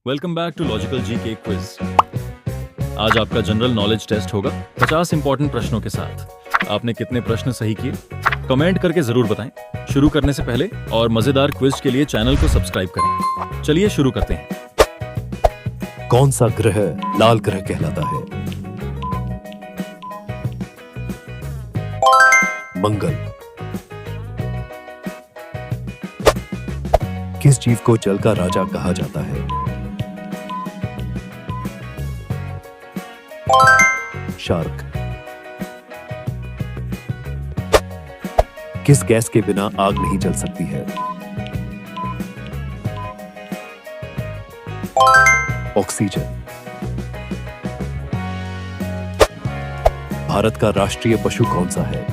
Welcome back to logical जी के quiz. आज आपका जनरल नॉलेज टेस्ट होगा 50 इंपॉर्टेंट प्रश्नों के साथ। आपने कितने प्रश्न सही किए कमेंट करके जरूर बताएं। शुरू करने से पहले और मजेदार क्विज के लिए चैनल को सब्सक्राइब करें। चलिए शुरू करते हैं। कौन सा ग्रह लाल ग्रह कहलाता है? मंगल। किस जीव को जल का राजा कहा जाता है? शार्क। किस गैस के बिना आग नहीं जल सकती है? ऑक्सीजन। भारत का राष्ट्रीय पशु कौन सा है?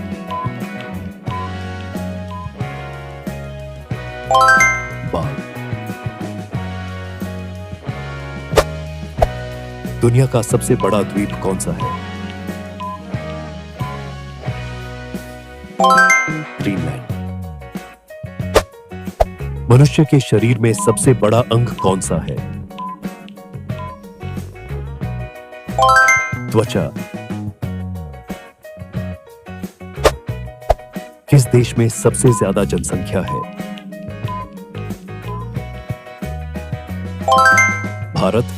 बाघ। दुनिया का सबसे बड़ा द्वीप कौन सा है? ग्रीनलैंड। मनुष्य के शरीर में सबसे बड़ा अंग कौन सा है? त्वचा। किस देश में सबसे ज्यादा जनसंख्या है? भारत।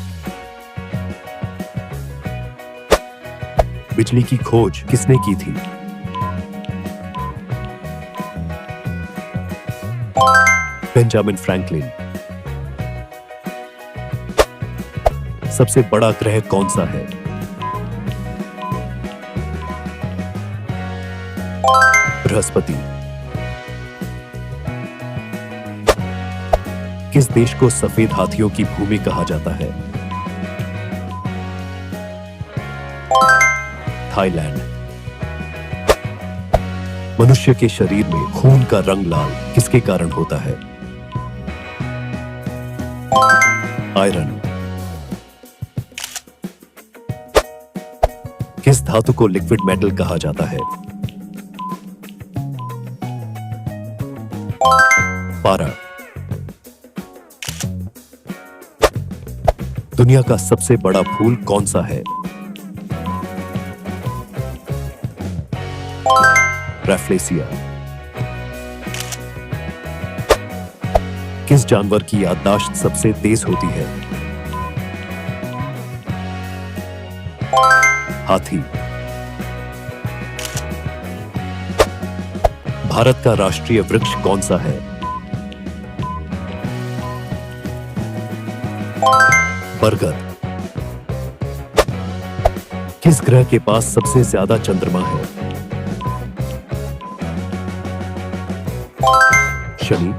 बिजली की खोज किसने की थी? Benjamin Franklin. सबसे बड़ा ग्रह कौन सा है? बृहस्पति। किस देश को सफेद हाथियों की भूमि कहा जाता है? थाईलैंड। मनुष्य के शरीर में खून का रंग लाल किसके कारण होता है? आयरन। किस धातु को लिक्विड मेटल कहा जाता है? पारा। दुनिया का सबसे बड़ा फूल कौन सा है? रैफ्लेसिया। किस जानवर की याददाश्त सबसे तेज होती है? हाथी। भारत का राष्ट्रीय वृक्ष कौन सा है? बरगद। किस ग्रह के पास सबसे ज्यादा चंद्रमा है? शनि।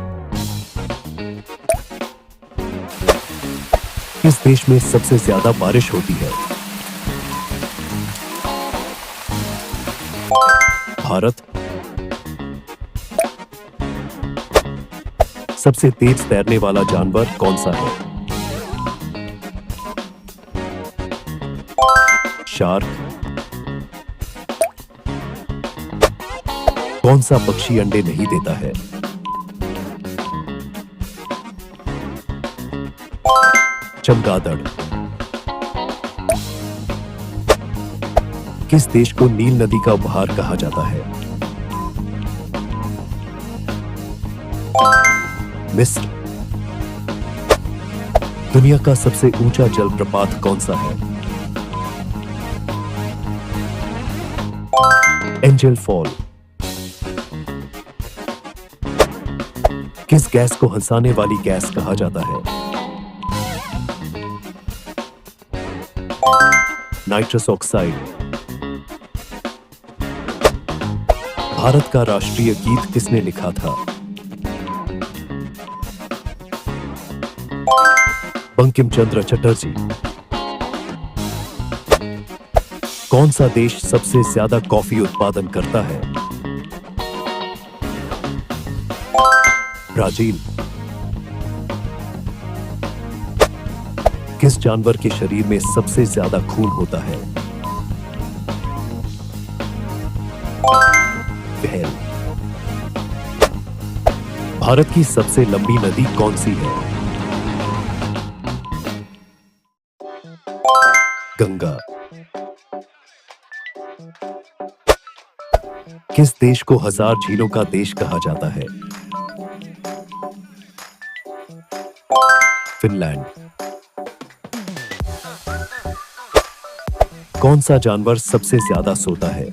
किस देश में सबसे ज्यादा बारिश होती है? भारत। सबसे तेज तैरने वाला जानवर कौन सा है? शार्क। कौन सा पक्षी अंडे नहीं देता है? चमगादड़। किस देश को नील नदी का उपहार कहा जाता है? मिस्र। दुनिया का सबसे ऊंचा जलप्रपात कौन सा है? Angel fall. किस गैस को हंसाने वाली गैस कहा जाता है? Nitrous oxide. भारत का राष्ट्रीय गीत किसने लिखा था? बंकिम चंद्र चटर्जी। कौन सा देश सबसे ज्यादा कॉफी उत्पादन करता है? ब्राजील। किस जानवर के शरीर में सबसे ज्यादा खून होता है? व्हेल। भारत की सबसे लंबी नदी कौन सी है? गंगा। किस देश को 1000 झीलों का देश कहा जाता है? फिनलैंड। कौन सा जानवर सबसे ज्यादा सोता है?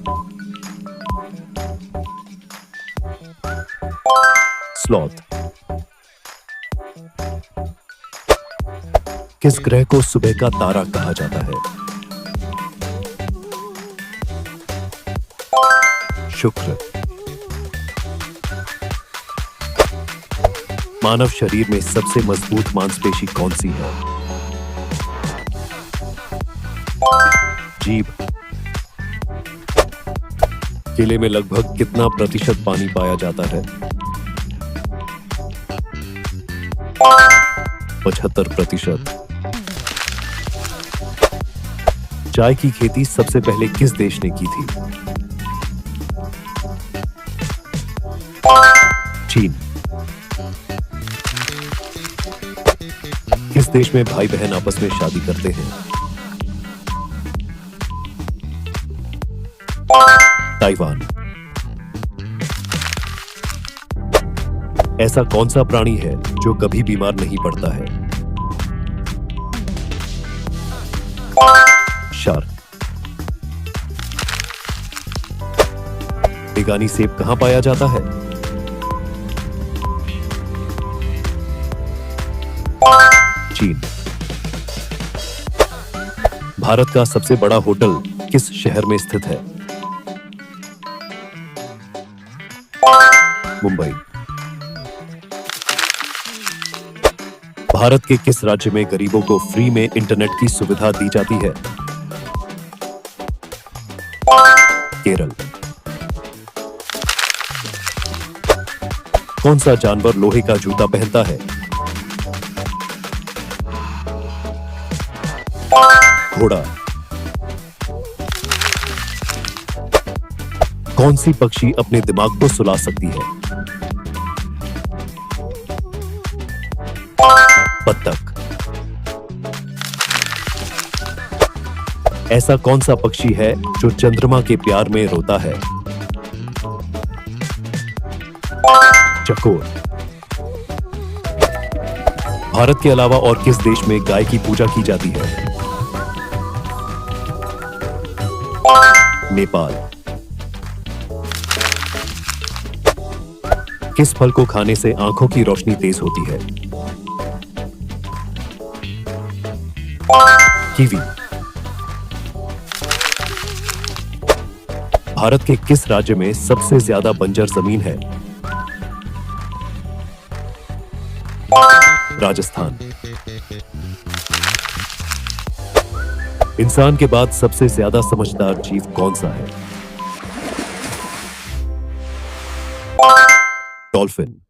स्लॉथ। किस ग्रह को सुबह का तारा कहा जाता है? शुक्र। मानव शरीर में सबसे मजबूत मांसपेशी कौन सी है? जीभ। केले में लगभग कितना प्रतिशत पानी पाया जाता है? 75%। चाय की खेती सबसे पहले किस देश ने की थी? चीन। किस देश में भाई बहन आपस में शादी करते हैं? ताइवान। ऐसा कौन सा प्राणी है जो कभी बीमार नहीं पड़ता है? शार्क। बेगानी सेब कहां पाया जाता है? चीन। भारत का सबसे बड़ा होटल किस शहर में स्थित है? मुंबई। भारत के किस राज्य में गरीबों को फ्री में इंटरनेट की सुविधा दी जाती है? केरल। कौन सा जानवर लोहे का जूता पहनता है? घोड़ा। कौन सी पक्षी अपने दिमाग को सुला सकती है? बत्तख। ऐसा कौन सा पक्षी है जो चंद्रमा के प्यार में रोता है? चकोर। भारत के अलावा और किस देश में गाय की पूजा की जाती है? नेपाल। किस फल को खाने से आंखों की रोशनी तेज होती है? कीवी। भारत के किस राज्य में सबसे ज्यादा बंजर जमीन है? राजस्थान। इंसान के बाद सबसे ज्यादा समझदार जीव कौन सा है? डॉल्फिन।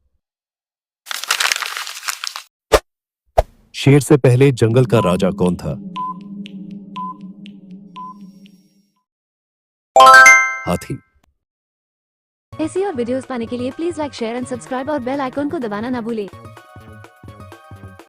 शेर से पहले जंगल का राजा कौन था? हाथी। ऐसी और वीडियोस पाने के लिए please like share and subscribe और बेल आइकॉन को दबाना ना भूलें।